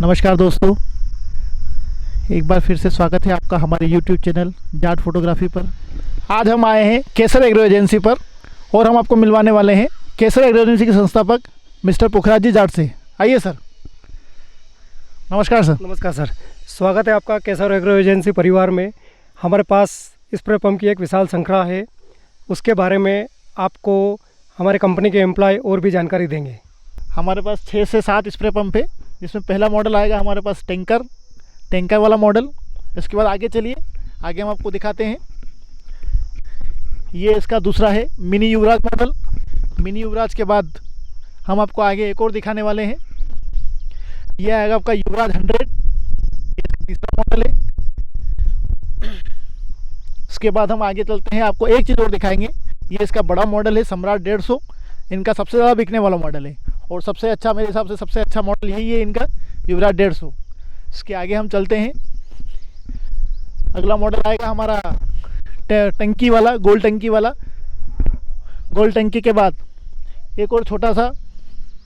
नमस्कार दोस्तों, एक बार फिर से स्वागत है आपका हमारे YouTube चैनल जाट फोटोग्राफी पर। आज हम आए हैं केसर एग्रो एजेंसी पर और हम आपको मिलवाने वाले हैं केसर एग्रो एजेंसी के संस्थापक मिस्टर पुखराज जी जाट से। आइए सर। नमस्कार सर। नमस्कार सर, स्वागत है आपका केसर एग्रो एजेंसी परिवार में। हमारे पास स्प्रे पंप की एक विशाल श्रृंखला है, उसके बारे में आपको हमारे कंपनी के एम्प्लॉय और भी जानकारी देंगे। हमारे पास 6 से 7 स्प्रे पंप है, जिसमें पहला मॉडल आएगा हमारे पास टैंकर वाला मॉडल। इसके बाद आगे चलिए, आगे हम आपको दिखाते हैं। ये इसका दूसरा है मिनी युवराज मॉडल। मिनी युवराज के बाद हम आपको आगे एक और दिखाने वाले हैं। ये आएगा आपका युवराज 100, ये इसका तीसरा मॉडल है। इसके बाद हम आगे चलते हैं, आपको एक चीज़ और दिखाएंगे। ये इसका बड़ा मॉडल है सम्राट 150, इनका सबसे ज़्यादा बिकने वाला मॉडल है और सबसे अच्छा, मेरे हिसाब से सबसे अच्छा मॉडल यही है इनका, युवराज 150। इसके आगे हम चलते हैं, अगला मॉडल आएगा हमारा टंकी वाला, गोल टंकी वाला। गोल टंकी के बाद एक और छोटा सा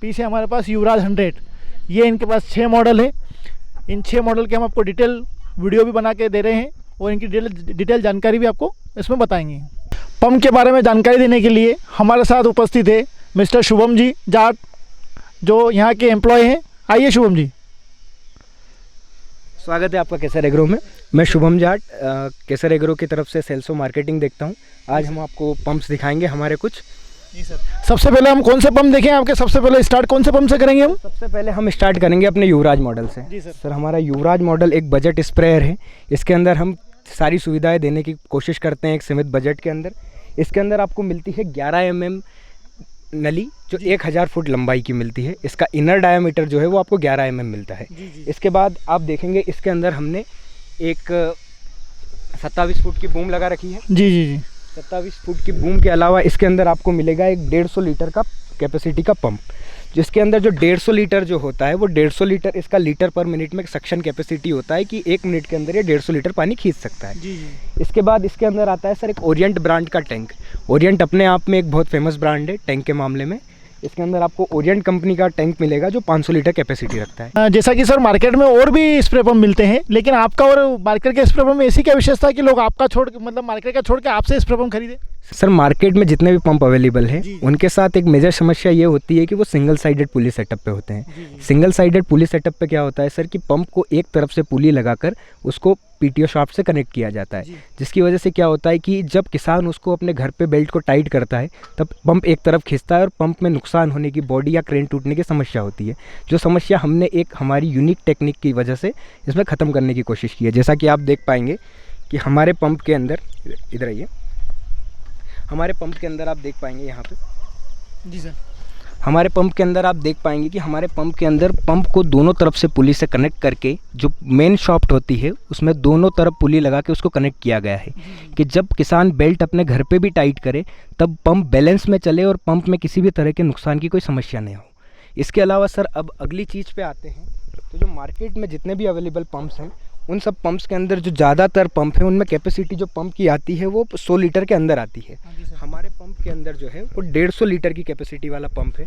पीस है हमारे पास युवराज 100। ये इनके पास 6 मॉडल है। इन 6 मॉडल के हम आपको डिटेल वीडियो भी बना के दे रहे हैं और इनकी डिटेल जानकारी भी आपको इसमें बताएंगे। पंप के बारे में जानकारी देने के लिए हमारे साथ उपस्थित है मिस्टर शुभम जी जाट, जो यहाँ के एम्प्लॉय हैं। आइए शुभम जी। स्वागत है आपका केसर एग्रो में। मैं शुभम जाट, केसर एग्रो की तरफ से सेल्स और मार्केटिंग देखता हूँ। आज हम आपको पंप्स दिखाएंगे हमारे कुछ। जी सर। सबसे पहले हम कौन से पंप देखें आपके? सबसे पहले स्टार्ट कौन से पंप से करेंगे हम? सबसे पहले हम स्टार्ट करेंगे अपने युवराज मॉडल से। जी सर। सर, हमारा युवराज मॉडल एक बजट स्प्रेयर है। इसके अंदर हम सारी सुविधाएं देने की कोशिश करते हैं एक सीमित बजट के अंदर। इसके अंदर आपको मिलती है 11 mm नली, जो 1000 फुट लंबाई की मिलती है। इसका इनर डायामीटर जो है वो आपको 11 mm मिलता है। इसके बाद आप देखेंगे इसके अंदर हमने एक 27 फुट की बूम लगा रखी है। जी जी जी। 27 फुट की बूम के अलावा इसके अंदर आपको मिलेगा एक 150 लीटर का कैपेसिटी का पंप, जिसके अंदर जो 150 लीटर जो होता है वो 150 लीटर इसका लीटर पर मिनट में सक्शन कैपेसिटी होता है कि 1 मिनट के अंदर ये 150 लीटर पानी खींच सकता है। जी। इसके बाद इसके अंदर आता है सर एक ओरिएंट ब्रांड का टैंक। ओरिएंट अपने आप में एक बहुत फेमस ब्रांड है टैंक के मामले में। इसके अंदर आपको ओरिएंट कंपनी का टैंक मिलेगा जो 500 लीटर कैपेसिटी रखता है। जैसा कि सर मार्केट में और भी स्प्रे पंप मिलते हैं, लेकिन आपका और मार्केट के स्प्रे पंप में ऐसी क्या विशेषता है कि लोग आपका छोड़ मतलब मार्केट का छोड़ के आपसे स्प्रे पंप खरीदे? सर, मार्केट में जितने भी पंप अवेलेबल हैं उनके साथ एक मेजर समस्या ये होती है कि वो सिंगल साइडेड पुली सेटअप पे होते हैं। सिंगल साइडेड पुली सेटअप पे क्या होता है सर कि पंप को एक तरफ से पुली लगाकर उसको पीटीओ शाफ्ट से कनेक्ट किया जाता है, जिसकी वजह से क्या होता है कि जब किसान उसको अपने घर पे बेल्ट को टाइट करता है तब पंप एक तरफ खिंचता है और पंप में नुकसान होने की, बॉडी या क्रेन टूटने की समस्या होती है। जो समस्या हमने एक हमारी यूनिक टेक्निक की वजह से इसमें ख़त्म करने की कोशिश की है। जैसा कि आप देख पाएंगे कि हमारे पंप के अंदर, इधर आइए, हमारे पंप के अंदर आप देख पाएंगे यहाँ पे। जी सर। हमारे पंप के अंदर आप देख पाएंगे कि हमारे पंप के अंदर पंप को दोनों तरफ से पुली से कनेक्ट करके जो मेन शाफ्ट होती है उसमें दोनों तरफ पुली लगा के उसको कनेक्ट किया गया है कि जब किसान बेल्ट अपने घर पे भी टाइट करे तब पंप बैलेंस में चले और पंप में किसी भी तरह के नुकसान की कोई समस्या नहीं हो। इसके अलावा सर अब अगली चीज़ पे आते हैं, तो जो मार्केट में जितने भी अवेलेबल पंप्स हैं उन सब पंप्स के अंदर जो ज़्यादातर पंप है उनमें कैपेसिटी जो पंप की आती है वो 100 लीटर के अंदर आती है। हमारे पंप के अंदर जो है वो 150 लीटर की कैपेसिटी वाला पंप है।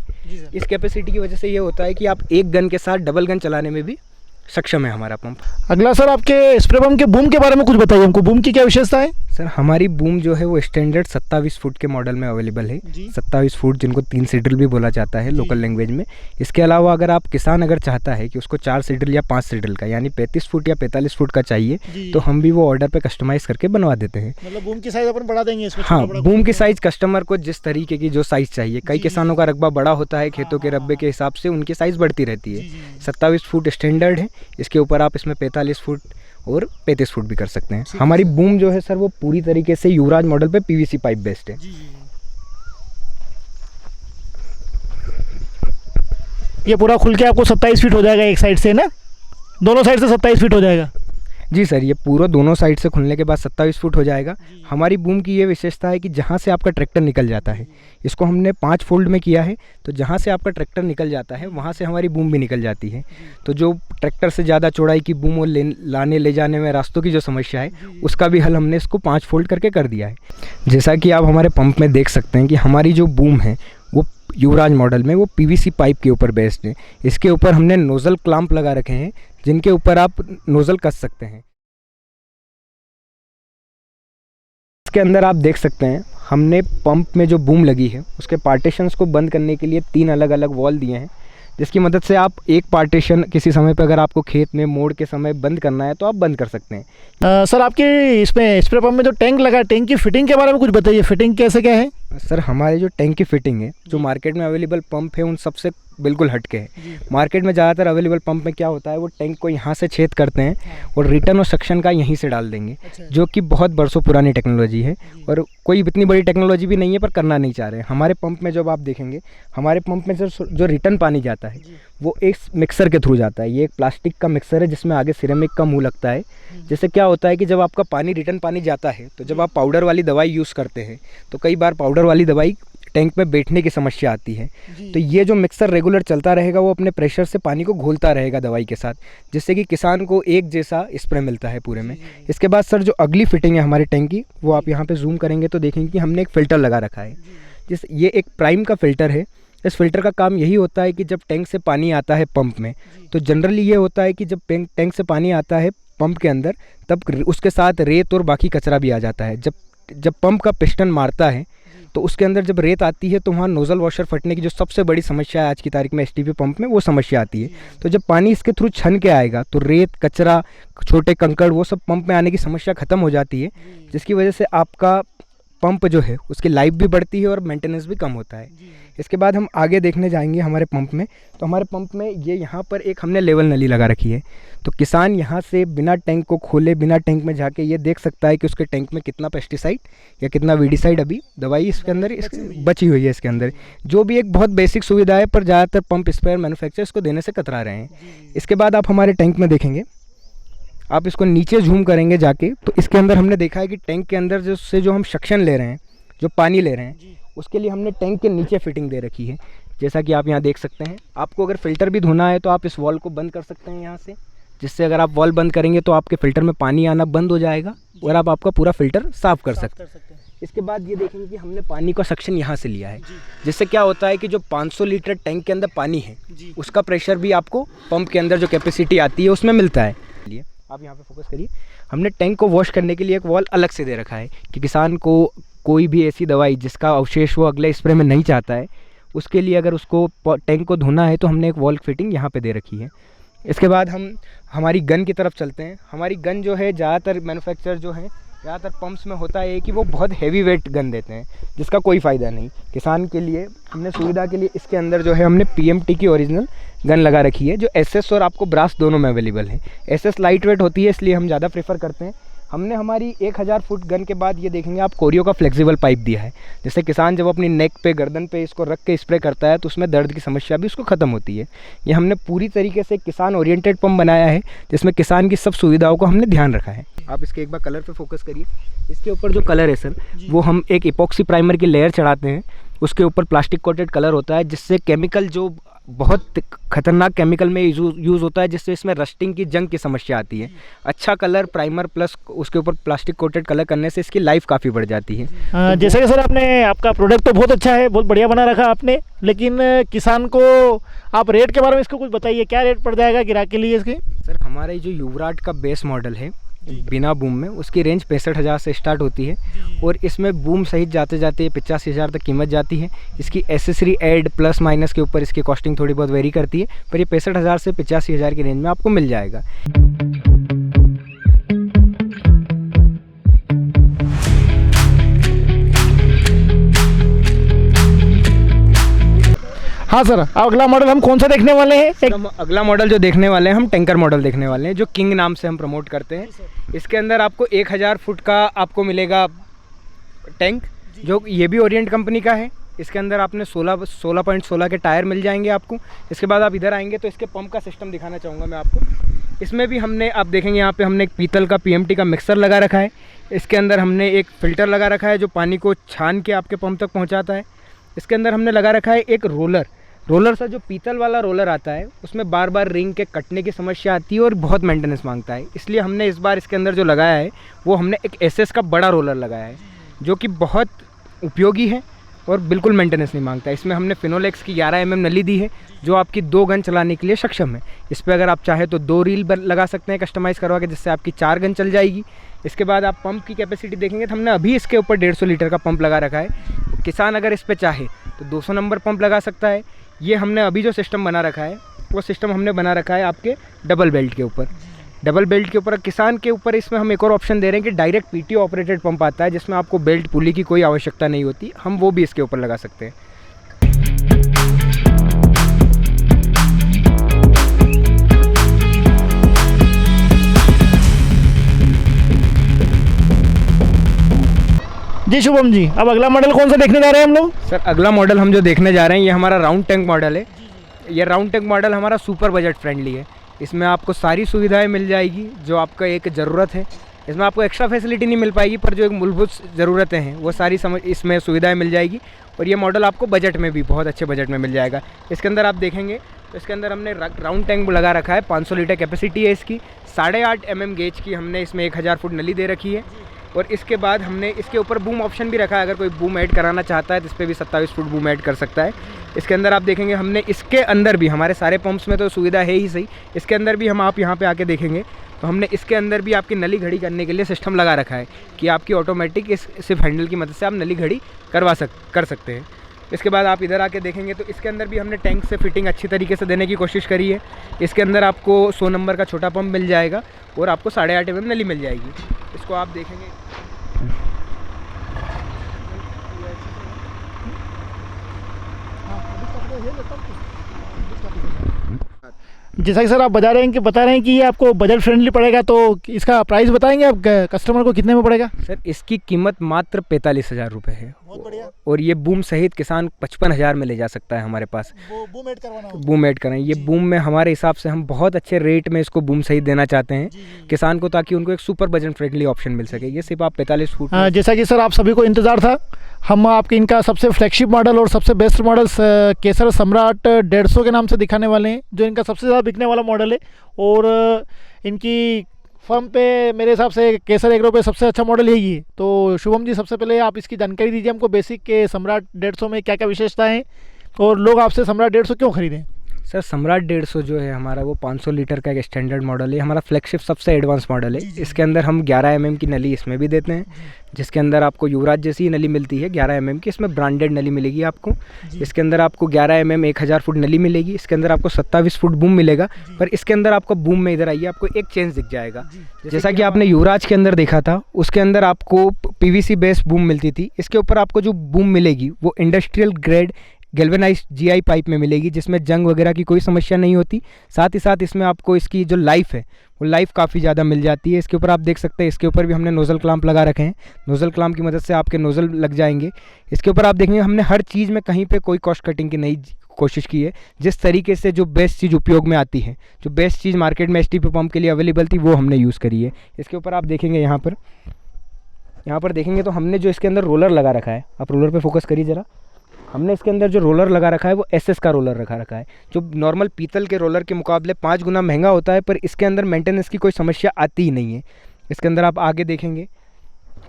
इस कैपेसिटी की वजह से ये होता है कि आप एक गन के साथ डबल गन चलाने में भी सक्षम है हमारा पंप। अगला सर, आपके स्प्रे पंप के बूम के बारे में कुछ बताइए हमको। बूम की क्या विशेषता है? सर, हमारी बूम जो है वो स्टैंडर्ड 27 फुट के मॉडल में अवेलेबल है। 27 फुट जिनको 3 सीडल भी बोला जाता है लोकल लैंग्वेज में। इसके अलावा अगर आप किसान अगर चाहता है कि उसको 4 सीडल या 5 सीडल का यानी 35 फुट या 45 फुट का चाहिए तो हम भी वो ऑर्डर पे कस्टमाइज़ करके बनवा देते हैं। मतलब बूम की साइज अपन बढ़ा देंगे इसमें? हाँ, बूम की साइज़ कस्टमर को जिस तरीके की जो साइज़ चाहिए। कई किसानों का रकबा बड़ा होता है, खेतों के रकबे के हिसाब से उनकी साइज़ बढ़ती रहती है। 27 फुट स्टैंडर्ड है, इसके ऊपर आप इसमें 45 फुट और 35 फुट भी कर सकते हैं। हमारी बूम जो है सर वो पूरी तरीके से युवराज मॉडल पे पीवीसी पाइप बेस्ड है। ये पूरा खुल के आपको 27 फीट हो जाएगा एक साइड से ना? दोनों साइड से 27 फीट हो जाएगा? जी सर, ये पूरा दोनों साइड से खुलने के बाद 27 फुट हो जाएगा। हमारी बूम की ये विशेषता है कि जहाँ से आपका ट्रैक्टर निकल जाता है, इसको हमने 5 फोल्ड में किया है, तो जहाँ से आपका ट्रैक्टर निकल जाता है वहाँ से हमारी बूम भी निकल जाती है। तो जो ट्रैक्टर से ज़्यादा चौड़ाई की बूम और लाने ले जाने में रास्तों की जो समस्या है उसका भी हल हमने इसको 5 फोल्ड करके कर दिया है। जैसा कि आप हमारे पंप में देख सकते हैं कि हमारी जो बूम है वो युवराज मॉडल में वो पीवीसी पाइप के ऊपर बेस्ड है। इसके ऊपर हमने नोज़ल क्लैंप लगा रखे हैं जिनके ऊपर आप नोज़ल कस सकते हैं। इसके अंदर आप देख सकते हैं हमने पंप में जो बूम लगी है उसके पार्टीशंस को बंद करने के लिए 3 अलग अलग वॉल दिए हैं, जिसकी मदद से आप एक पार्टीशन किसी समय पे अगर आपको खेत में मोड़ के समय बंद करना है तो आप बंद कर सकते हैं। सर आपके इसमें स्प्रे पंप में जो टैंक लगा है, टैंक की फिटिंग के बारे में कुछ बताइए, फिटिंग कैसे क्या है? सर हमारे जो टैंक की फिटिंग है, जो मार्केट में अवेलेबल पंप है उन सबसे बिल्कुल हटके है। मार्केट में ज़्यादातर अवेलेबल पंप में क्या होता है, वो टैंक को यहाँ से छेद करते हैं और रिटर्न और सक्शन का यहीं से डाल देंगे, जो कि बहुत बरसों पुरानी टेक्नोलॉजी है और कोई इतनी बड़ी टेक्नोलॉजी भी नहीं है, पर करना नहीं चाह रहे हैं। हमारे पंप में जब आप देखेंगे, हमारे पंप में जो रिटर्न पानी जाता है वो एक मिक्सर के थ्रू जाता है। ये एक प्लास्टिक का मिक्सर है जिसमें आगे सिरेमिक का मुँह लगता है। जिससे क्या होता है कि जब आपका पानी रिटर्न पानी जाता है तो जब आप पाउडर वाली दवाई यूज़ करते हैं तो कई बार पाउडर वाली दवाई टैंक में बैठने की समस्या आती है। तो ये जो मिक्सर रेगुलर चलता रहेगा वो अपने प्रेशर से पानी को घोलता रहेगा दवाई के साथ, जिससे कि किसान को एक जैसा स्प्रे मिलता है पूरे में। इसके बाद सर जो अगली फिटिंग है हमारी टैंक की, वो आप यहाँ पे जूम करेंगे तो देखेंगे कि हमने एक फ़िल्टर लगा रखा है। ये एक प्राइम का फ़िल्टर है। इस फिल्टर का काम यही होता है कि जब टैंक से पानी आता है पंप में, तो जनरली ये होता है कि जब टैंक से पानी आता है पंप के अंदर, तब उसके साथ रेत और बाकी कचरा भी आ जाता है। जब पंप का पिस्टन मारता है तो उसके अंदर जब रेत आती है तो वहाँ नोज़ल वॉशर फटने की जो सबसे बड़ी समस्या है आज की तारीख में एसटीपी पंप में, वो समस्या आती है। तो जब पानी इसके थ्रू छन के आएगा तो रेत, कचरा, छोटे कंकड़, वो सब पंप में आने की समस्या ख़त्म हो जाती है, जिसकी वजह से आपका पंप जो है उसकी लाइफ भी बढ़ती है और मेंटेनेंस भी कम होता है। इसके बाद हम आगे देखने जाएंगे हमारे पंप में, तो हमारे पंप में ये यहाँ पर एक हमने लेवल नली लगा रखी है। तो किसान यहाँ से बिना टैंक को खोले, बिना टैंक में जाके ये देख सकता है कि उसके टैंक में कितना पेस्टिसाइड या कितना वीडिसाइड अभी दवाई इसके अंदर बची हुई है। इसके अंदर जो भी एक बहुत बेसिक सुविधा है, पर ज़्यादातर पंप स्पेयर मैन्युफैक्चरर इसको देने से कतरा रहे हैं। इसके बाद आप हमारे टैंक में देखेंगे, आप इसको नीचे झूम करेंगे जाके, तो इसके अंदर हमने देखा है कि टैंक के अंदर जो हम सक्शन ले रहे हैं, जो पानी ले रहे हैं, उसके लिए हमने टैंक के नीचे फिटिंग दे रखी है। जैसा कि आप यहाँ देख सकते हैं। आपको अगर फ़िल्टर भी धोना है तो आप इस वॉल को बंद कर सकते हैं यहाँ से, जिससे अगर आप वॉल बंद करेंगे तो आपके फ़िल्टर में पानी आना बंद हो जाएगा और आप आपका पूरा फ़िल्टर साफ़ कर सकते हैं। इसके बाद ये देखेंगे कि हमने पानी का सक्शन यहाँ से लिया है, जिससे क्या होता है कि जो 500 लीटर टैंक के अंदर पानी है उसका प्रेशर भी आपको पंप के अंदर जो कैपेसिटी आती है उसमें मिलता है। आप यहाँ पे फोकस करिए। हमने टैंक को वॉश करने के लिए एक वॉल अलग से दे रखा है कि किसान को कोई भी ऐसी दवाई जिसका अवशेष वो अगले स्प्रे में नहीं चाहता है, उसके लिए अगर उसको टैंक को धोना है तो हमने एक वॉल फिटिंग यहाँ पे दे रखी है। इसके बाद हम हमारी गन की तरफ चलते हैं। हमारी गन जो है, ज़्यादातर मैन्युफैक्चरर जो है, ज़्यादातर पंप्स में होता है कि वो बहुत हैवी वेट गन देते हैं, जिसका कोई फ़ायदा नहीं। किसान के लिए हमने सुविधा के लिए इसके अंदर जो है हमने PMT की ओरिजिनल गन लगा रखी है, जो SS और आपको ब्रास दोनों में अवेलेबल है। SS लाइट वेट होती है, इसलिए हम ज़्यादा प्रेफर करते हैं। हमने हमारी 1000 फुट गन के बाद ये देखेंगे आप कोरियो का फ्लेक्सिबल पाइप दिया है, जिससे किसान जब अपनी नेक पे, गर्दन पे इसको रख के स्प्रे करता है तो उसमें दर्द की समस्या भी उसको ख़त्म होती है। ये हमने पूरी तरीके से किसान ओरिएंटेड पंप बनाया है, जिसमें किसान की सब सुविधाओं का हमने ध्यान रखा है। आप इसके एक बार कलर पे फोकस करिए। इसके ऊपर जो कलर है सर, वो हम एक इपॉक्सी प्राइमर की लेयर चढ़ाते हैं, उसके ऊपर प्लास्टिक कोटेड कलर होता है, जिससे केमिकल जो बहुत खतरनाक केमिकल में यूज़ होता है, जिससे इसमें रस्टिंग की, जंग की समस्या आती है। अच्छा कलर प्राइमर प्लस उसके ऊपर प्लास्टिक कोटेड कलर करने से इसकी लाइफ काफ़ी बढ़ जाती है। जैसे कि सर आपने, आपका प्रोडक्ट तो बहुत अच्छा है, बहुत बढ़िया बना रखा आपने, लेकिन किसान को आप रेट के बारे में इसको कुछ बताइए, क्या रेट पड़ जाएगा ग्राहक के लिए इसके? सर हमारे जो युवराज का बेस मॉडल है बिना बूम में, उसकी रेंज 65,000 से स्टार्ट होती है और इसमें बूम सहित जाते जाते 85,000 तक कीमत जाती है। इसकी एसेसरी ऐड प्लस माइनस के ऊपर इसकी कॉस्टिंग थोड़ी बहुत वेरी करती है, पर ये 65,000 से 85,000 की रेंज में आपको मिल जाएगा। हाँ सर, अगला मॉडल हम कौन सा देखने वाले हैं? अगला मॉडल जो देखने वाले हैं हम टैंकर मॉडल देखने वाले हैं, जो किंग नाम से हम प्रमोट करते हैं। इसके अंदर आपको 1000 फुट का आपको मिलेगा टैंक, जो ये भी ओरिएंट कंपनी का है। इसके अंदर आपने 16.16 के टायर मिल जाएंगे आपको। इसके बाद आप इधर आएंगे तो इसके पंप का सिस्टम दिखाना चाहूँगा मैं आपको। इसमें भी हमने, आप देखेंगे यहाँ पे हमने एक पीतल का PMT का मिक्सर लगा रखा है। इसके अंदर हमने एक फ़िल्टर लगा रखा है जो पानी को छान के आपके पंप तक पहुँचाता है। इसके अंदर हमने लगा रखा है एक रोलर सा, जो पीतल वाला रोलर आता है उसमें बार बार रिंग के कटने की समस्या आती है और बहुत मेंटेनेंस मांगता है, इसलिए हमने इस बार इसके अंदर जो लगाया है वो हमने एक SS का बड़ा रोलर लगाया है, जो कि बहुत उपयोगी है और बिल्कुल मेंटेनेंस नहीं मांगता है। इसमें हमने फिनोलेक्स की 11 mm नली दी है जो आपकी 2 गन चलाने के लिए सक्षम है। इस पर अगर आप चाहे तो 2 रील लगा सकते हैं कस्टमाइज़ करवा के, जिससे आपकी 4 गन चल जाएगी। इसके बाद आप पंप की कैपेसिटी देखेंगे तो हमने अभी इसके ऊपर 150 लीटर का पंप लगा रखा है। किसान अगर इस पर चाहे तो 200 नंबर पंप लगा सकता है। ये हमने अभी जो सिस्टम बना रखा है वो सिस्टम हमने बना रखा है आपके डबल बेल्ट के ऊपर। डबल बेल्ट के ऊपर किसान के ऊपर इसमें हम एक और ऑप्शन दे रहे हैं कि डायरेक्ट पीटीओ ऑपरेटेड पंप आता है, जिसमें आपको बेल्ट पुली की कोई आवश्यकता नहीं होती। हम वो भी इसके ऊपर लगा सकते हैं। जी शुभम जी, अब अगला मॉडल कौन सा देखने जा रहे हैं हम लोग? सर अगला मॉडल हम जो देखने जा रहे हैं ये हमारा राउंड टैंक मॉडल है। ये राउंड टैंक मॉडल हमारा सुपर बजट फ्रेंडली है। इसमें आपको सारी सुविधाएं मिल जाएगी जो आपका एक ज़रूरत है। इसमें आपको एक्स्ट्रा फैसिलिटी नहीं मिल पाएगी, पर जो एक मूलभूत ज़रूरतें हैं वो सारी इसमें सुविधाएं मिल जाएगी। और ये मॉडल आपको बजट में भी बहुत अच्छे बजट में मिल जाएगा। इसके अंदर आप देखेंगे तो इसके अंदर हमने राउंड टैंक लगा रखा है। 500 लीटर कैपेसिटी है इसकी। 8.5 mm गेज की हमने इसमें 1000 फुट नली दे रखी है। और इसके बाद हमने इसके ऊपर बूम ऑप्शन भी रखा है। अगर कोई बूम ऐड कराना चाहता है तो इस पर भी 27 फुट बूम ऐड कर सकता है। इसके अंदर आप देखेंगे हमने इसके अंदर भी, हमारे सारे पंप्स में तो सुविधा है ही सही, इसके अंदर भी हम आप यहाँ पे आके देखेंगे तो हमने इसके अंदर भी आपकी नली घड़ी करने के लिए सिस्टम लगा रखा है कि आपकी ऑटोमेटिक इस सिर्फ हैंडल की मदद से आप नली घड़ी कर सकते हैं। इसके बाद आप इधर आके देखेंगे तो इसके अंदर भी हमने टैंक से फिटिंग अच्छी तरीके से देने की कोशिश करी है। इसके अंदर आपको 100 नंबर का छोटा पंप मिल जाएगा और आपको 8.5 mm नली मिल जाएगी। इसको आप देखेंगे जैसा कि सर आप बता रहे हैं कि ये आपको बजट फ्रेंडली पड़ेगा, तो इसका प्राइस बताएंगे आप कस्टमर को कितने में पड़ेगा? सर इसकी कीमत मात्र 45,000 रुपये है। बहुत बढ़िया। और ये बूम सहित किसान 55,000 में ले जा सकता है हमारे पास। वो बूम ऐड करवाना होगा। बूम ऐड कराएं। ये बूम में हमारे हिसाब से हम बहुत अच्छे रेट में इसको बूम सहित देना चाहते हैं किसान को, ताकि उनको एक सुपर बजट फ्रेंडली ऑप्शन मिल सके। ये सिर्फ आप 45 फुट। जैसा कि सर आप सभी को इंतज़ार था, हम आपके इनका सबसे फ्लैगशिप मॉडल और सबसे बेस्ट मॉडल केसर सम्राट 150 के नाम से दिखाने वाले हैं, जो इनका सबसे ज़्यादा बिकने वाला मॉडल है। और इनकी फर्म पे मेरे हिसाब से केसर एग्रो पे सबसे अच्छा मॉडल यही है। तो शुभम जी, सबसे पहले आप इसकी जानकारी दीजिए हमको, बेसिक के सम्राट 150 में क्या क्या विशेषताएं हैं और लोग आपसे सम्राट 150 क्यों खरीदें? सर सम्राट 150 जो है हमारा वो 500 लीटर का एक स्टैंडर्ड मॉडल है। हमारा फ्लैगशिप सबसे एडवांस मॉडल है। इसके अंदर हम 11 mm की नली इसमें भी देते हैं, जिसके अंदर आपको युवराज जैसी नली मिलती है 11 mm की। इसमें ब्रांडेड नली मिलेगी आपको। इसके अंदर आपको 11 mm 1000 फुट नली मिलेगी। इसके अंदर आपको 27 फुट बूम मिलेगा। पर इसके अंदर आपको बूम में इधर आइए, आपको एक चेंज दिख जाएगा। जैसा कि आपने युवराज के अंदर देखा था, उसके अंदर आपको PVC बेस्ड बूम मिलती थी। इसके ऊपर आपको जो बूम मिलेगी वो industrial grade galvanized GI pipe में मिलेगी, जिसमें जंग वगैरह की कोई समस्या नहीं होती। साथ ही साथ इसमें आपको इसकी जो लाइफ है वो लाइफ काफ़ी ज़्यादा मिल जाती है। इसके ऊपर आप देख सकते हैं, इसके ऊपर भी हमने नोज़ल क्लैंप लगा रखे हैं। नोज़ल क्लैंप की मदद से आपके नोज़ल लग जाएंगे। इसके ऊपर आप देखेंगे हमने हर चीज़ में कहीं पे कोई कॉस्ट कटिंग की नहीं कोशिश की है। जिस तरीके से जो बेस्ट चीज़ उपयोग में आती है, जो बेस्ट चीज़ मार्केट में STP पंप के लिए अवेलेबल थी, वो हमने यूज़ करी है। इसके ऊपर आप देखेंगे यहाँ पर देखेंगे तो हमने जो इसके अंदर रोलर लगा रखा है, आप रोलर पर फोकस करिए ज़रा। हमने इसके अंदर जो रोलर लगा रखा है वो SS का रोलर रखा है, जो नॉर्मल पीतल के रोलर के मुकाबले 5 गुना महंगा होता है, पर इसके अंदर मेंटेनेंस की कोई समस्या आती ही नहीं है। इसके अंदर आप आगे देखेंगे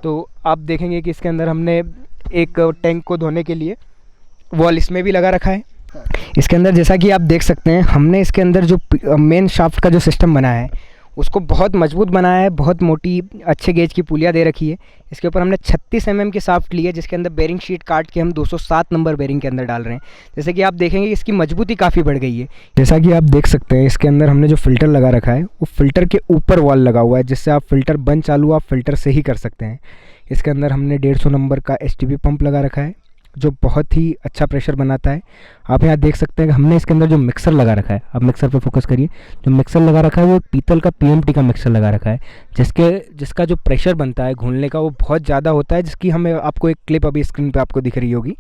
तो आप देखेंगे कि इसके अंदर हमने एक टैंक को धोने के लिए वॉल इसमें भी लगा रखा है। इसके अंदर जैसा कि आप देख सकते हैं, हमने इसके अंदर जो मेन शाफ्ट का जो सिस्टम बनाया है उसको बहुत मजबूत बनाया है। बहुत मोटी अच्छे गेज की पुलिया दे रखी है। इसके ऊपर हमने 36 mm की शाफ्ट ली है, जिसके अंदर बेरिंग शीट काट के हम 207 नंबर बेरिंग के अंदर डाल रहे हैं। जैसे कि आप देखेंगे इसकी मजबूती काफ़ी बढ़ गई है। जैसा कि आप देख सकते हैं, इसके अंदर हमने जो फ़िल्टर लगा रखा है वो फ़िल्टर के ऊपर वॉल लगा हुआ है, जिससे आप फ़िल्टर बंद चालू आप फ़िल्टर से ही कर सकते हैं। इसके अंदर हमने 150 नंबर का STP पंप लगा रखा है, जो बहुत ही अच्छा प्रेशर बनाता है। आप यहाँ देख सकते हैं कि हमने इसके अंदर जो मिक्सर लगा रखा है, आप मिक्सर पे फोकस करिए। जो मिक्सर लगा रखा है वो पीतल का PMT का मिक्सर लगा रखा है, जिसका जो प्रेशर बनता है घूलने का वो बहुत ज़्यादा होता है, जिसकी हमें आपको एक क्लिप अभी स्क्रीन पे आपको दिख रही होगी।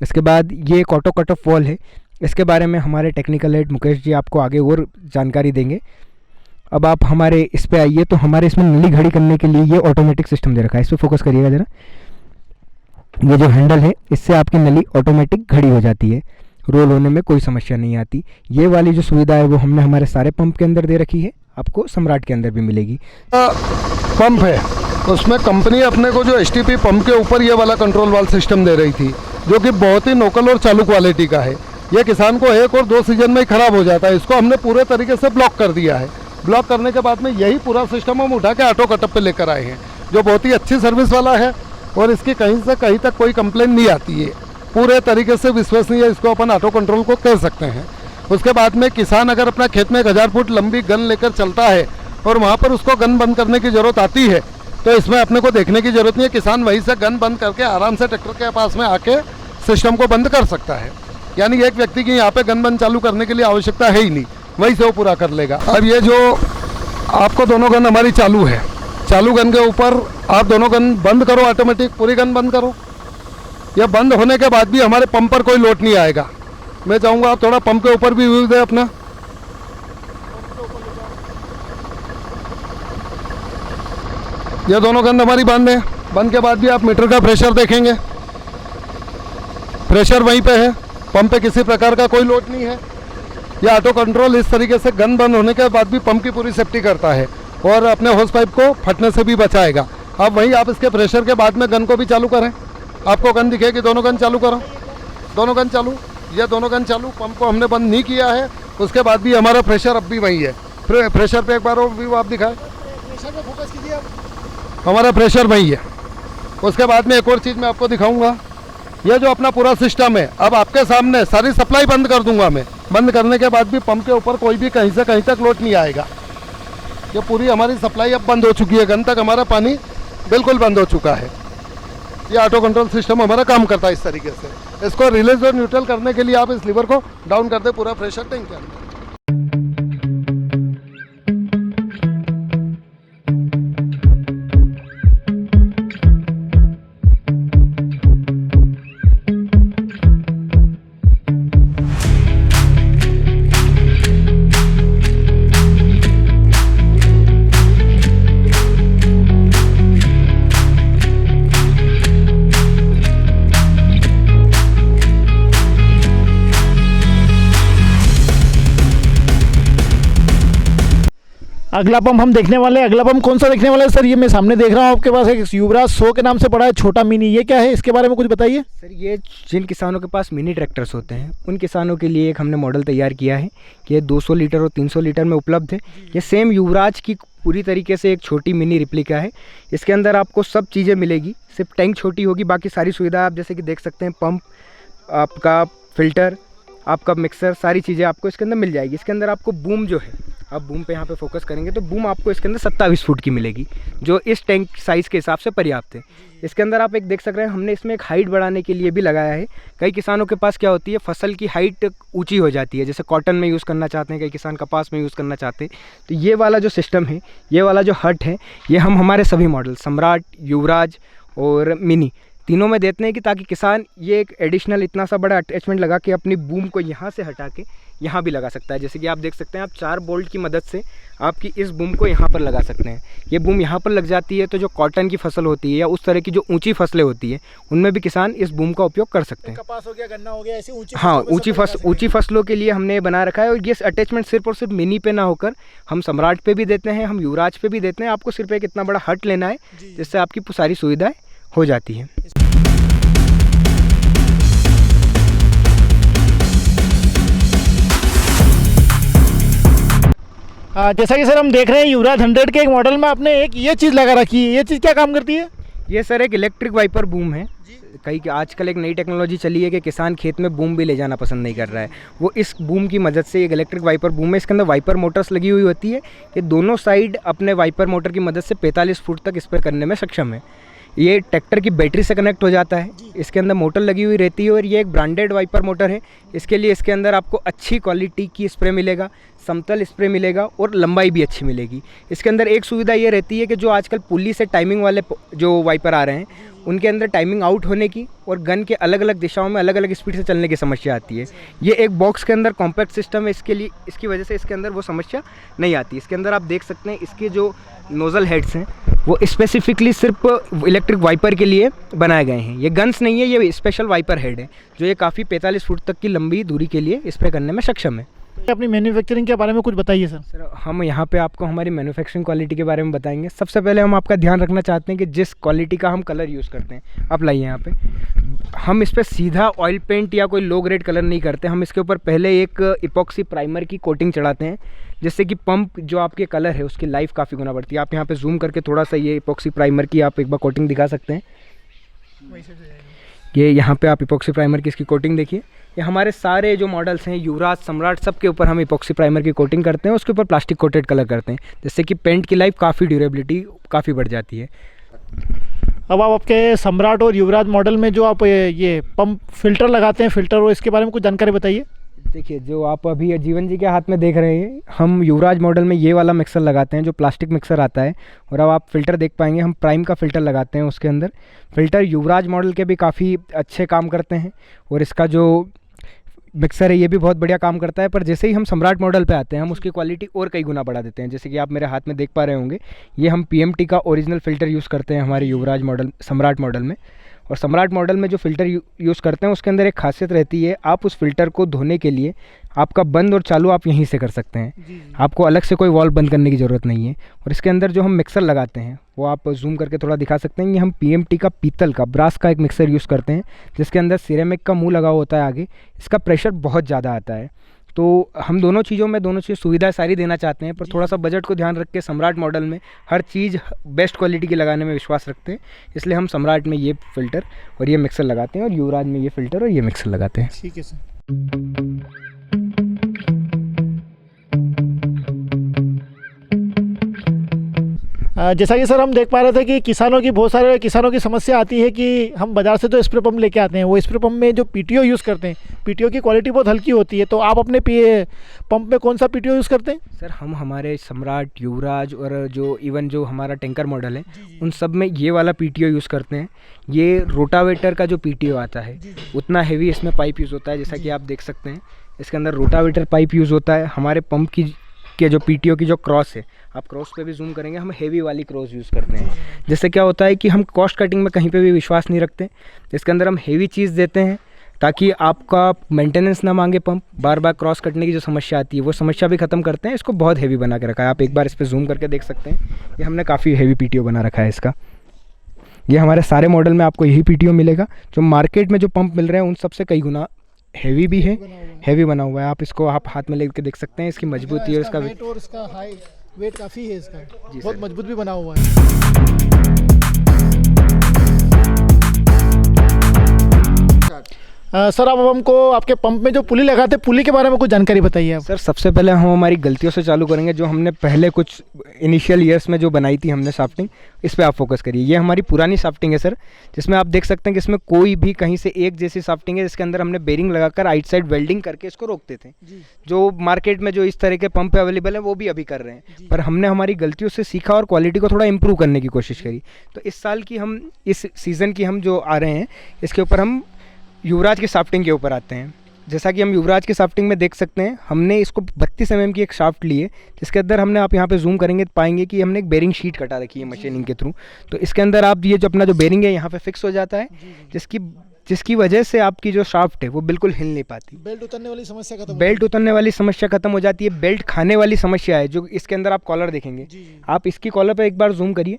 इसके बाद ये एक ऑटो कट ऑफ वॉल है। इसके बारे में हमारे टेक्निकल हेड मुकेश जी आपको आगे और जानकारी देंगे। अब आप हमारे इस पर आइए तो हमारे इसमें नली घड़ी करने के लिए ये ऑटोमेटिक सिस्टम दे रखा है। इस पर फोकस करिएगा ज़रा। ये जो हैंडल है, इससे आपकी नली ऑटोमेटिक घड़ी हो जाती है, रोल होने में कोई समस्या नहीं आती। ये वाली जो सुविधा है वो हमने हमारे सारे पंप के अंदर दे रखी है, आपको सम्राट के अंदर भी मिलेगी। पंप है उसमें कंपनी अपने को जो STP पंप के ऊपर ये वाला कंट्रोल वाल्व सिस्टम दे रही थी, जो कि बहुत ही लोकल और चालू क्वालिटी का है। ये किसान को 1 और 2 सीजन में ही ख़राब हो जाता है। इसको हमने पूरे तरीके से ब्लॉक कर दिया है। ब्लॉक करने के बाद में यही पूरा सिस्टम हम उठा के ऑटो कटअप पे लेकर आए हैं, जो बहुत ही अच्छी सर्विस वाला है और इसकी कहीं से कहीं तक कोई कंप्लेन नहीं आती है। पूरे तरीके से विश्वसनीय इसको अपन ऑटो कंट्रोल को कह सकते हैं। उसके बाद में किसान अगर अपना खेत में 1000 फुट लंबी गन लेकर चलता है और वहाँ पर उसको गन बंद करने की ज़रूरत आती है, तो इसमें अपने को देखने की ज़रूरत नहीं है। किसान वहीं से गन बंद करके आराम से ट्रैक्टर के पास में आके सिस्टम को बंद कर सकता है। यानी एक व्यक्ति की यहाँ पे गन बंद चालू करने के लिए आवश्यकता है ही नहीं, वहीं से वो पूरा कर लेगा। अब ये जो आपको दोनों गन हमारी चालू है, चालू गन के ऊपर आप दोनों गन बंद करो, ऑटोमेटिक पूरी गन बंद करो। यह बंद होने के बाद भी हमारे पंप पर कोई लोड नहीं आएगा। मैं चाहूँगा आप थोड़ा पंप के ऊपर भी व्यू दें अपना। ये दोनों गन हमारी बंद है। बंद के बाद भी आप मीटर का प्रेशर देखेंगे, प्रेशर वहीं पे है, पंप पे किसी प्रकार का कोई लोड नहीं है। यह ऑटो कंट्रोल इस तरीके से गन बंद होने के बाद भी पंप की पूरी सेफ्टी करता है और अपने होस पाइप को फटने से भी बचाएगा। अब वहीं आप इसके प्रेशर के बाद में गन को भी चालू करें, आपको गन दिखेगी। दोनों गन चालू करो, दोनों गन चालू, ये दोनों गन चालू। पंप को हमने बंद नहीं किया है, उसके बाद भी हमारा प्रेशर अब भी वही है। प्रेशर पे एक बार वो व्यू आप दिखाएं, प्रेशर पे फोकस कीजिए आप। हमारा प्रेशर वही है। उसके बाद में एक और चीज़ मैं आपको दिखाऊंगा। ये जो अपना पूरा सिस्टम है, अब आपके सामने सारी सप्लाई बंद कर दूंगा मैं। बंद करने के बाद भी पंप के ऊपर कोई भी कहीं से कहीं तक लोड नहीं आएगा। ये पूरी हमारी सप्लाई अब बंद हो चुकी है, गन तक हमारा पानी बिल्कुल बंद हो चुका है। ये ऑटो कंट्रोल सिस्टम हमारा काम करता है इस तरीके से। इसको रिलीज और न्यूट्रल करने के लिए आप इस लीवर को डाउन कर दे, पूरा प्रेशर टैंक के अंदर। अगला पंप हम देखने वाले हैं। अगला पंप कौन सा देखने वाला है सर? ये मैं सामने देख रहा हूँ आपके पास एक युवराज 100 के नाम से पड़ा है, छोटा मिनी। ये क्या है, इसके बारे में कुछ बताइए। सर ये जिन किसानों के पास मिनी ट्रैक्टर्स होते हैं उन किसानों के लिए एक हमने मॉडल तैयार किया है कि ये 200 लीटर और 300 लीटर में उपलब्ध है। ये सेम युवराज की पूरी तरीके से एक छोटी मिनी रिप्लिका है। इसके अंदर आपको सब चीज़ें मिलेगी, सिर्फ टैंक छोटी होगी, बाकी सारी सुविधा आप जैसे कि देख सकते हैं, पंप, आपका फ़िल्टर, आपका मिक्सर, सारी चीज़ें आपको इसके अंदर मिल जाएगी। इसके अंदर आपको बूम जो है, आप बूम पे यहाँ पे फोकस करेंगे तो बूम आपको इसके अंदर 27 फुट की मिलेगी, जो इस टैंक साइज़ के हिसाब से पर्याप्त है। इसके अंदर आप एक देख सक रहे हैं, हमने इसमें एक हाइट बढ़ाने के लिए भी लगाया है। कई किसानों के पास क्या होती है, फसल की हाइट ऊंची हो जाती है, जैसे कॉटन में यूज़ करना चाहते हैं, कई किसान कपास में यूज़ करना चाहते हैं। तो ये वाला जो सिस्टम है, ये वाला जो हट है, ये हम हमारे सभी मॉडल सम्राट, युवराज और मिनी तीनों में देते हैं कि ताकि किसान ये एक एडिशनल इतना सा बड़ा अटैचमेंट लगा के अपनी बूम को यहाँ से हटा के यहाँ भी लगा सकता है। जैसे कि आप देख सकते हैं, आप 4 बोल्ट की मदद से आपकी इस बूम को यहाँ पर लगा सकते हैं। ये बूम यहाँ पर लग जाती है तो जो कॉटन की फसल होती है या उस तरह की जो ऊंची फसलें होती है उनमें भी किसान इस बूम का उपयोग कर सकते हैं। कपास हो गया, गन्ना हो गया, ऐसी ऊंची, हाँ, ऊंची फसलों के लिए हमने बना रखा है। और ये अटैचमेंट सिर्फ और सिर्फ मिनी पे ना होकर हम सम्राट पे भी देते हैं, हम युवराज पे भी देते हैं। आपको सिर्फ एक इतना बड़ा हट लेना है जिससे आपकी सारी सुविधाएँ हो जाती हैं। जैसा कि सर हम देख रहे हैं, युवराज 100 के एक मॉडल में आपने एक ये चीज़ लगा रखी है। ये चीज़ क्या काम करती है? ये सर एक इलेक्ट्रिक वाइपर बूम है। कई आजकल एक नई टेक्नोलॉजी चली है कि किसान खेत में बूम भी ले जाना पसंद नहीं कर रहा है। वो इस बूम की मदद से, एक इलेक्ट्रिक वाइपर बूम है, इसके अंदर वाइपर मोटर्स लगी हुई होती है। ये दोनों साइड अपने वाइपर मोटर की मदद से 45 फुट तक स्प्रे करने में सक्षम है। ये ट्रैक्टर की बैटरी से कनेक्ट हो जाता है। इसके अंदर मोटर लगी हुई रहती है और ये एक ब्रांडेड वाइपर मोटर है। इसके लिए इसके अंदर आपको अच्छी क्वालिटी की स्प्रे मिलेगा, समतल स्प्रे मिलेगा और लंबाई भी अच्छी मिलेगी। इसके अंदर एक सुविधा ये रहती है कि जो आजकल पुली से टाइमिंग वाले जो वाइपर आ रहे हैं उनके अंदर टाइमिंग आउट होने की और गन के अलग अलग दिशाओं में अलग अलग स्पीड से चलने की समस्या आती है। ये एक बॉक्स के अंदर कॉम्पैक्ट सिस्टम है, इसके लिए इसकी वजह से इसके अंदर वो समस्या नहीं आती। इसके अंदर आप देख सकते हैं, इसके जो नोज़ल हेड्स हैं वो स्पेसिफिकली सिर्फ इलेक्ट्रिक वाइपर के लिए बनाए गए हैं। ये गन्स नहीं है, ये स्पेशल वाइपर हेड है जो ये काफ़ी 45 फुट तक की लंबी दूरी के लिए स्प्रे करने में सक्षम है। अपनी मैन्युफैक्चरिंग के बारे में कुछ बताइए सर। सर हम यहाँ पे आपको हमारी मैन्युफैक्चरिंग क्वालिटी के बारे में बताएंगे। सबसे पहले हम आपका ध्यान रखना चाहते हैं कि जिस क्वालिटी का हम कलर यूज़ करते हैं, आप लाइए यहाँ पे, हम इस पर सीधा ऑयल पेंट या कोई लो ग्रेड कलर नहीं करते। हम इसके ऊपर पहले एक इपॉक्सी प्राइमर की कोटिंग चढ़ाते हैं, जिससे कि पंप जो आपके कलर है उसकी लाइफ काफ़ी गुना बढ़ती है। आप यहाँ पे जूम करके थोड़ा सा ये इपॉक्सी प्राइमर की आप एक बार कोटिंग दिखा सकते हैं। ये यहाँ पे आप इपॉक्सी प्राइमर की इसकी कोटिंग देखिए। ये हमारे सारे जो मॉडल्स हैं, युवराज, सम्राट, सब के ऊपर हम इपॉक्सी प्राइमर की कोटिंग करते हैं, उसके ऊपर प्लास्टिक कोटेड कलर करते हैं, जिससे कि पेंट की लाइफ काफ़ी ड्यूरेबिलिटी काफ़ी बढ़ जाती है। अब आप आपके सम्राट और युवराज मॉडल में जो आप ये पंप फिल्टर लगाते हैं, फिल्टर, और इसके बारे में कुछ जानकारी बताइए। देखिए, जो आप अभी जीवन जी के हाथ में देख रहे हैं, हम युवराज मॉडल में ये वाला मिक्सर लगाते हैं जो प्लास्टिक मिक्सर आता है। और अब आप फ़िल्टर देख पाएंगे, हम प्राइम का फ़िल्टर लगाते हैं उसके अंदर। फ़िल्टर युवराज मॉडल के भी काफ़ी अच्छे काम करते हैं और इसका जो मिक्सर है ये भी बहुत बढ़िया काम करता है। पर जैसे ही हम सम्राट मॉडल पे आते हैं, हम उसकी क्वालिटी और कई गुना बढ़ा देते हैं। जैसे कि आप मेरे हाथ में देख पा रहे होंगे, ये हम PMT का ओरिजिनल फ़िल्टर यूज़ करते हैं हमारे युवराज मॉडल, सम्राट मॉडल में। और सम्राट मॉडल में जो फ़िल्टर यूज़ करते हैं उसके अंदर एक खासियत रहती है, आप उस फ़िल्टर को धोने के लिए आपका बंद और चालू आप यहीं से कर सकते हैं। आपको अलग से कोई वाल्व बंद करने की ज़रूरत नहीं है। और इसके अंदर जो हम मिक्सर लगाते हैं वो आप जूम करके थोड़ा दिखा सकते हैं। ये हम PMT का पीतल का, ब्रास का एक मिक्सर यूज़ करते हैं, जिसके अंदर सिरेमिक का मुँह लगा होता है आगे। इसका प्रेशर बहुत ज़्यादा आता है। तो हम दोनों चीज़ सुविधाएं सारी देना चाहते हैं, पर थोड़ा सा बजट को ध्यान रख के सम्राट मॉडल में हर चीज़ बेस्ट क्वालिटी की लगाने में विश्वास रखते हैं। इसलिए हम सम्राट में ये फ़िल्टर और ये मिक्सर लगाते हैं और युवराज में ये फ़िल्टर और ये मिक्सर लगाते हैं। ठीक है सर। जैसा कि सर हम देख पा रहे थे कि बहुत सारे किसानों की समस्या आती है कि हम बाज़ार से तो स्प्रे पंप लेके आते हैं, वो स्प्रे पंप में जो PTO यूज़ करते हैं, PTO की क्वालिटी बहुत हल्की होती है। तो आप अपने पंप में कौन सा PTO यूज़ करते हैं? सर हम हमारे सम्राट, युवराज और जो इवन जो हमारा टैंकर मॉडल है, उन सब में ये वाला PTO यूज़ करते हैं। ये रोटावेटर का जो PTO आता है उतना हैवी इसमें पाइप यूज़ होता है। जैसा कि आप देख सकते हैं, इसके अंदर रोटावेटर पाइप यूज़ होता है। हमारे पंप के जो PTO की जो क्रॉस है, आप क्रॉस पे भी जूम करेंगे, हम हेवी वाली क्रॉस यूज़ करते हैं। जिससे क्या होता है कि हम कॉस्ट कटिंग में कहीं पे भी विश्वास नहीं रखते। इसके अंदर हम हेवी चीज़ देते हैं ताकि आपका मेंटेनेंस ना मांगे पंप। बार बार क्रॉस कटने की जो समस्या आती है वो समस्या भी ख़त्म करते हैं। इसको बहुत हेवी बना के रखा है, आप एक बार इस पर जूम करके देख सकते हैं। ये हमने काफ़ी हेवी PTO बना रखा है इसका। ये हमारे सारे मॉडल में आपको यही PTO मिलेगा। जो मार्केट में जो पंप मिल रहे हैं उन सबसे कई गुना हेवी भी है, हेवी बना हुआ है। आप इसको आप हाथ में लेके देख सकते हैं, इसकी मजबूती और इसका वेट, और इसका हाई वेट काफ़ी है इसका, बहुत मजबूत भी बना हुआ है। सर अब हमको आपके पंप में जो पुली लगाते हैं, पुली के बारे में कुछ जानकारी बताइए आप। सर सबसे पहले हम हमारी गलतियों से चालू करेंगे। जो हमने पहले कुछ इनिशियल ईयर्स में जो बनाई थी हमने शाफ्टिंग, इस पे आप फोकस करिए। ये हमारी पुरानी शाफ्टिंग है सर, जिसमें आप देख सकते हैं कि इसमें कोई भी कहीं से एक जैसी शाफ्टिंग है, जिसके अंदर हमने बेरिंग लगाकर आइट साइड वेल्डिंग करके इसको रोकते थे। जो मार्केट में जो इस तरह के पंप अवेलेबल है वो भी अभी कर रहे हैं, पर हमने हमारी गलतियों से सीखा और क्वालिटी को थोड़ा इंप्रूव करने की कोशिश करी। तो इस साल की हम, इस सीज़न की हम जो आ रहे हैं, इसके ऊपर हम युवराज की शाफ्टिंग के ऊपर आते हैं। जैसा कि हम युवराज की शाफ्टिंग में देख सकते हैं, हमने इसको 32 mm की एक शाफ्ट ली है, जिसके अंदर हमने, आप यहाँ पे जूम करेंगे तो पाएंगे कि हमने एक बेरिंग शीट कटा रखी है मशीनिंग के थ्रू। तो इसके अंदर आप ये जो अपना जो बेरिंग है यहाँ पे फिक्स हो जाता है, जिसकी वजह से आपकी जो शाफ्ट है वो बिल्कुल हिल नहीं पाती। बेल्ट उतरने वाली समस्या खत्म हो जाती है। बेल्ट खाने वाली समस्या है जो इसके अंदर आप कॉलर देखेंगे, आप इसकी कॉलर पे एक बार जूम करिए,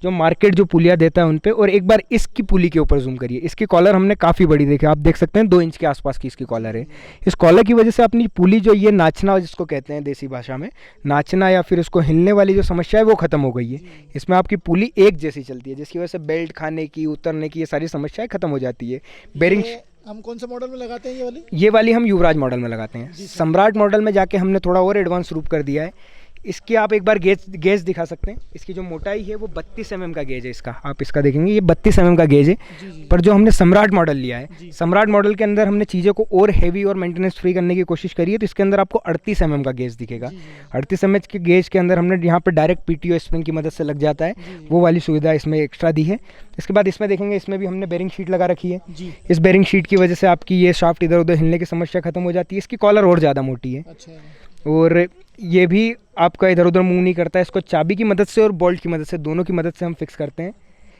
जो मार्केट जो पुलियाँ देता है उन पे, और एक बार इसकी पुली के ऊपर जूम करिए। इसकी कॉलर हमने काफ़ी बड़ी देखी, आप देख सकते हैं 2 इंच के आसपास की इसकी कॉलर है। इस कॉलर की वजह से अपनी पुली जो ये नाचना जिसको कहते हैं देसी भाषा में, नाचना या फिर उसको हिलने वाली जो समस्या है वो ख़त्म हो गई है। इसमें आपकी पुली एक जैसी चलती है, जिसकी वजह से बेल्ट खाने की, उतरने की, ये सारी समस्याएं खत्म हो जाती है। बेरिंग हम कौन सा मॉडल में लगाते हैं? ये वाली हम युवराज मॉडल में लगाते हैं। सम्राट मॉडल में जाके हमने थोड़ा और एडवांस रूप कर दिया है। इसकी आप एक बार गेज दिखा सकते हैं। इसकी जो मोटाई है वो 32 mm का गेज है इसका, आप इसका देखेंगे ये 32 mm का गेज है। पर जो हमने सम्राट मॉडल लिया है, सम्राट मॉडल के अंदर हमने चीज़ों को और हैवी और मेंटेनेंस फ्री करने की कोशिश करी है। तो इसके अंदर आपको 38 mm का गेज दिखेगा। 38 mm के गेज के अंदर हमने यहाँ पर डायरेक्ट PTO स्प्रिंग की मदद से लग जाता है, वो वाली सुविधा इसमें एक्स्ट्रा दी है। इसके बाद इसमें देखेंगे, इसमें भी हमने बेरिंग शीट लगा रखी है। इस बेरिंग शीट की वजह से आपकी ये शाफ्ट इधर उधर हिलने की समस्या खत्म हो जाती है। इसकी कॉलर और ज़्यादा मोटी है, और ये भी आपका इधर उधर मूव नहीं करता है। इसको चाबी की मदद से और बोल्ट की मदद से, दोनों की मदद से हम फिक्स करते हैं।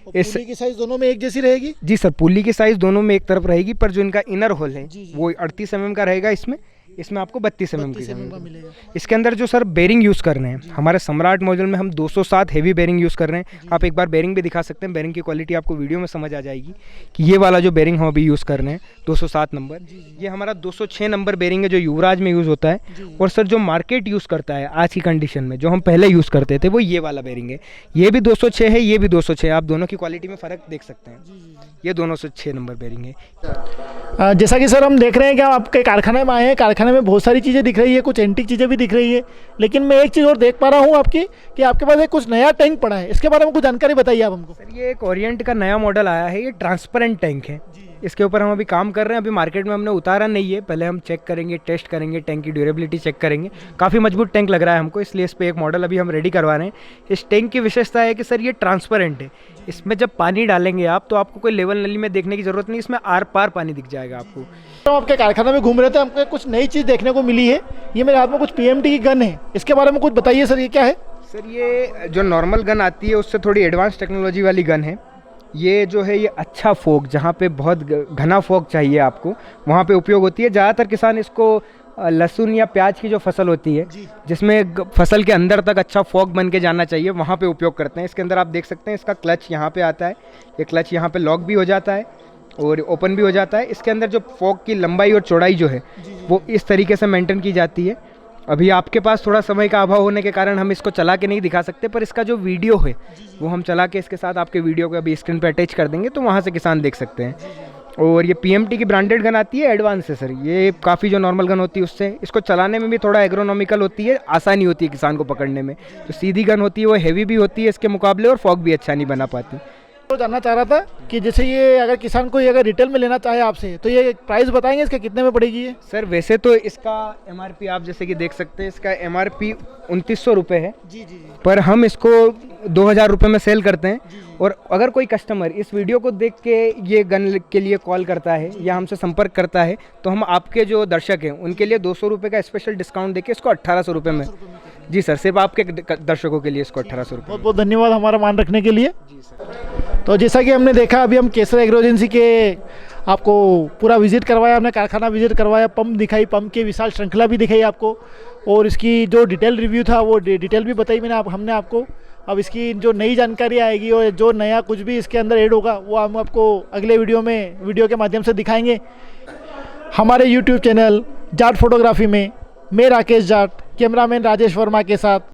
पुली की साइज दोनों में एक जैसी रहेगी? जी सर, पुली की साइज दोनों में एक तरफ रहेगी, पर जो इनका इनर होल है वो 38 mm का रहेगा इसमें। इसमें आपको 32 mm की 32 mm का जमीन। मिलेगा। इसके अंदर जो सर बेरिंग यूज़ कर रहे हैं, हमारे सम्राट मॉडल में हम 207 हेवी बेरिंग यूज़ कर रहे हैं। आप एक बार बेरिंग भी दिखा सकते हैं, बेरिंग की क्वालिटी आपको वीडियो में समझ आ जाएगी कि ये वाला जो बेरिंग हम अभी यूज़ कर रहे हैं 207 नंबर, ये हमारा 206 नंबर बेरिंग है जो युवराज में यूज़ होता है। और सर जो मार्केट यूज़ करता है आज की कंडीशन में, जो हम पहले यूज़ करते थे, वो ये वाला बेरिंग है। ये भी 206 है, ये भी 206। आप दोनों की क्वालिटी में फ़र्क देख सकते हैं। ये दोनों से 6 नंबर बेरिंग है। जैसा कि सर हम देख रहे हैं कि हम आपके कारखाने में आए हैं, कारखाने में बहुत सारी चीज़ें दिख रही है, कुछ एंटीक चीज़ें भी दिख रही है, लेकिन मैं एक चीज़ और देख पा रहा हूँ आपकी कि आपके पास एक कुछ नया टैंक पड़ा है। इसके बारे में कुछ जानकारी बताइए आप हमको। सर ये एक ओरिएंट का नया मॉडल आया है, ये ट्रांसपेरेंट टैंक है। इसके ऊपर हम अभी काम कर रहे हैं, अभी मार्केट में हमने उतारा नहीं है। पहले हम चेक करेंगे, टेस्ट करेंगे, टैंक की ड्यूरेबिलिटी चेक करेंगे। काफ़ी मजबूत टैंक लग रहा है हमको, इसलिए इस पर एक मॉडल अभी हम रेडी करवा रहे हैं। इस टैंक की विशेषता है कि सर ये ट्रांसपेरेंट है। इसमें जब पानी डालेंगे आप, तो आपको कोई लेवल नली में देखने की ज़रूरत नहीं, इसमें आर पार पानी दिख जाएगा आपको। तो आपके कारखाने में घूम रहे थे, हमको कुछ नई चीज़ देखने को मिली है। ये मेरे हाथ में कुछ PMT की गन है, इसके बारे में कुछ बताइए सर, ये क्या है? सर ये जो नॉर्मल गन आती है उससे थोड़ी एडवांस टेक्नोलॉजी वाली गन है। ये जो है ये अच्छा फोक, जहाँ पे बहुत घना फोक चाहिए आपको, वहाँ पे उपयोग होती है। ज़्यादातर किसान इसको लहसुन या प्याज की जो फसल होती है, जिसमें फसल के अंदर तक अच्छा फोक बन के जाना चाहिए, वहाँ पे उपयोग करते हैं। इसके अंदर आप देख सकते हैं इसका क्लच यहाँ पे आता है। ये क्लच यहाँ पे लॉक भी हो जाता है और ओपन भी हो जाता है। इसके अंदर जो फोक की लंबाई और चौड़ाई जो है वो इस तरीके से मेंटेन की जाती है। अभी आपके पास थोड़ा समय का अभाव होने के कारण हम इसको चला के नहीं दिखा सकते, पर इसका जो वीडियो है वो हम चला के इसके साथ आपके वीडियो को अभी स्क्रीन पे अटैच कर देंगे, तो वहाँ से किसान देख सकते हैं। और ये PMT की ब्रांडेड गन आती है, एडवांस है सर। ये काफ़ी जो नॉर्मल गन होती है उससे, इसको चलाने में भी थोड़ा एग्रोनॉमिकल होती है, आसानी होती है किसान को पकड़ने में। तो सीधी गन होती है वो हैवी भी होती है इसके मुकाबले, और फॉग भी अच्छा नहीं बना पाती। तो जानना चाह रहा था कि जैसे ये अगर किसान कोई अगर रिटेल में लेना चाहे आपसे, तो ये प्राइस बताएंगे इसका कितने में पड़ेगी ये? सर वैसे तो इसका MRP आप जैसे कि देख सकते हैं, इसका MRP 2900 रुपये है। जी। पर हम इसको 2000 रुपये में सेल करते हैं। और अगर कोई कस्टमर इस वीडियो को देख के ये गन के लिए कॉल करता है या हमसे संपर्क करता है, तो हम आपके जो दर्शक हैं उनके लिए 200 रुपये का स्पेशल डिस्काउंट देके इसको 1800 रुपये में। जी सर, सिर्फ आपके दर्शकों के लिए इसको 1800 रुपये। बहुत बहुत धन्यवाद हमारा मान रखने के लिए। जी सर। तो जैसा कि हमने देखा, अभी हम केसर एग्रो एजेंसी के आपको पूरा विजिट करवाया, हमने कारखाना विजिट करवाया, पंप दिखाई, पंप की विशाल श्रृंखला भी दिखाई आपको, और इसकी जो डिटेल रिव्यू था वो डिटेल भी बताई हमने आपको। अब इसकी जो नई जानकारी आएगी और जो नया कुछ भी इसके अंदर ऐड होगा वो हम आपको अगले वीडियो के माध्यम से दिखाएंगे। हमारे YouTube चैनल जाट फोटोग्राफी में मैं राकेश जाट, कैमरामैन राजेश वर्मा के साथ